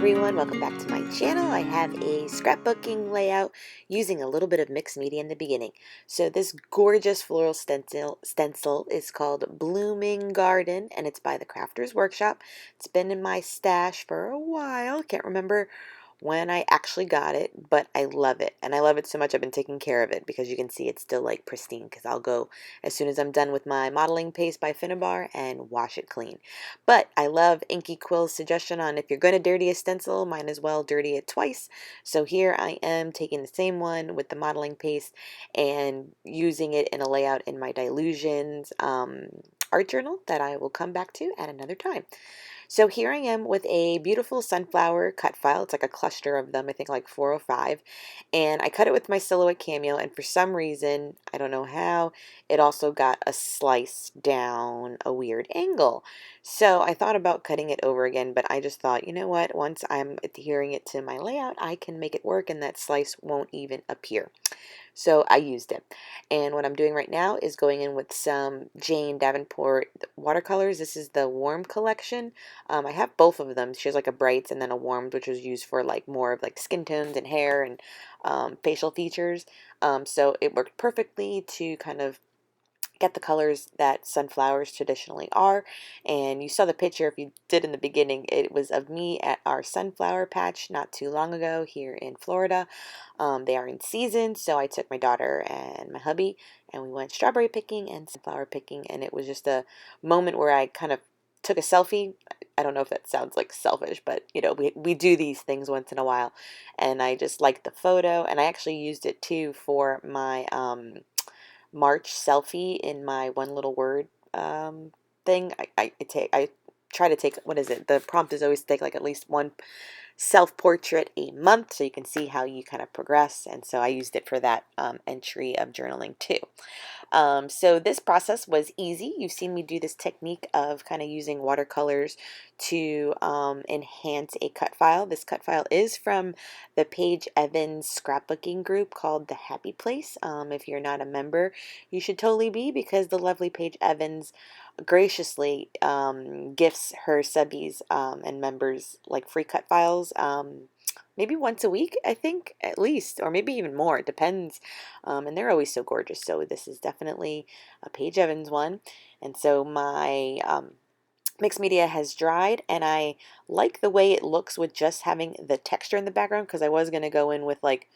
everyone, welcome back to my channel. I have a scrapbooking layout using a little bit of mixed media in the beginning. So this gorgeous floral stencil is called Blooming Garden, and it's by the Crafters Workshop. It's been in my stash for a while. Can't remember when I actually got it, but I love it. And I love it so much I've been taking care of it because you can see it's still like pristine, because I'll go as soon as I'm done with my modeling paste by Finnabar and wash it clean. But I love Inky Quill's suggestion on if you're going to dirty a stencil, might as well dirty it twice. So here I am taking the same one with the modeling paste and using it in a layout in my Dilutions art journal that I will come back to at another time. So here I am with a beautiful sunflower cut file. It's like a cluster of them, I think like 4 or 5. And I cut it with my Silhouette Cameo, and for some reason, I don't know how, it also got a slice down a weird angle. So I thought about cutting it over again, but I just thought, you know what, once I'm adhering it to my layout, I can make it work and that slice won't even appear. So I used it. And what I'm doing right now is going in with some Jane Davenport watercolors. This is the Warm collection. I have both of them. She has like a brights and then a warmed, which was used for like more of like skin tones and hair and facial features. So it worked perfectly to kind of get the colors that sunflowers traditionally are. And you saw the picture, if you did in the beginning, it was of me at our sunflower patch not too long ago here in Florida. They are in season, so I took my daughter and my hubby and we went strawberry picking and sunflower picking, and it was just a moment where I kind of took a selfie. I don't know if that sounds like selfish, but you know, we do these things once in a while, and I just liked the photo, and I actually used it too for my March selfie in my one little word thing. I try to take, what is it? The prompt is always take like at least one self-portrait a month so you can see how you kind of progress, and so I used it for that entry of journaling too. So this process was easy. You've seen me do this technique of kind of using watercolors to enhance a cut file. This cut file is from the Paige Evans scrapbooking group called The Happy Place. If you're not a member, you should totally be, because the lovely Paige Evans graciously gifts her subbies and members like free cut files. Maybe once a week, I think, at least, or maybe even more. It depends. And they're always so gorgeous. So this is definitely a Paige Evans one. And so my mixed media has dried, and I like the way it looks with just having the texture in the background, because I was going to go in with like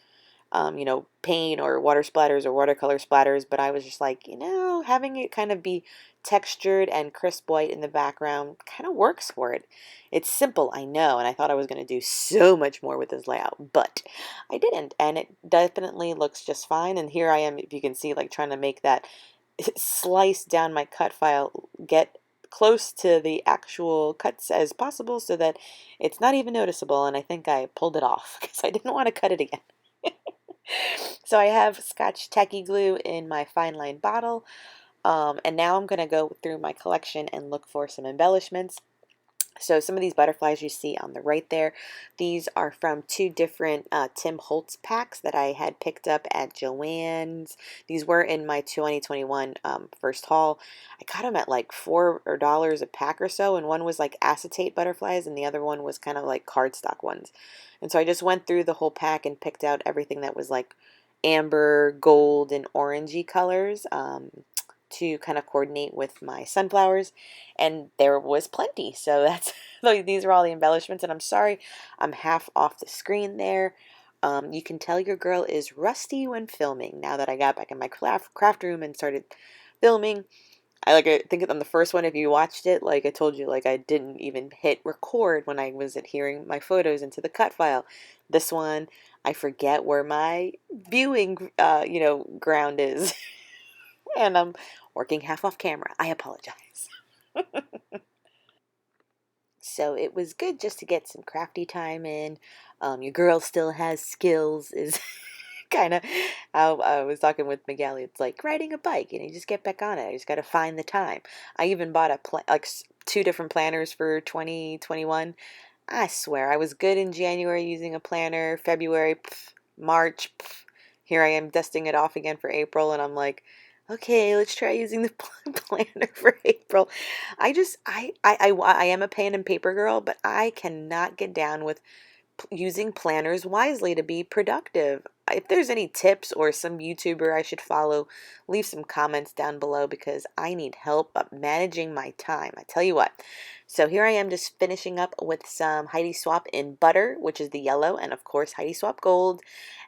you know, paint or water splatters or watercolor splatters, but I was just like, you know, having it kind of be textured and crisp white in the background kind of works for it. It's simple, I know, and I thought I was going to do so much more with this layout, but I didn't, and it definitely looks just fine. And here I am, if you can see, like trying to make that slice down my cut file get close to the actual cuts as possible so that it's not even noticeable, and I think I pulled it off because I didn't want to cut it again. So I have Scotch Tacky Glue in my fine line bottle, and now I'm going to go through my collection and look for some embellishments. So some of these butterflies you see on the right there, these are from 2 different Tim Holtz packs that I had picked up at Joann's. These were in my 2021 first haul. I got them at like $4 a pack or so, and one was like acetate butterflies and the other one was kind of like cardstock ones. And so I just went through the whole pack and picked out everything that was like amber, gold, and orangey colors to kind of coordinate with my sunflowers, and there was plenty. So that's these are all the embellishments, and I'm sorry I'm half off the screen there. You can tell your girl is rusty when filming now that I got back in my craft room and started filming. I think on the first one, if you watched it, like I told you, like I didn't even hit record when I was adhering my photos into the cut file. This one, I forget where my viewing you know, ground is. And I'm working half off camera. I apologize. So it was good just to get some crafty time in. Your girl still has skills is kind of how I was talking with Miguel. It's like riding a bike, and you just get back on it. You just got to find the time. I even bought like 2 different planners for 2021. I swear I was good in January using a planner. February, pff, March, pff, here I am dusting it off again for April, and I'm like, Okay, let's try using the planner for April. I am a pen and paper girl, but I cannot get down with using planners wisely to be productive. If there's any tips or some YouTuber I should follow, leave some comments down below because I need help managing my time. I tell you what. So here I am just finishing up with some Heidi Swap in butter, which is the yellow, and of course Heidi Swap gold.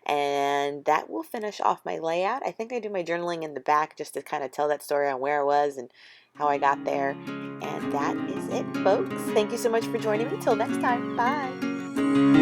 And that will finish off my layout. I think I do my journaling in the back just to kind of tell that story on where I was and how I got there. And that is it, folks. Thank you so much for joining me. Till next time. Bye.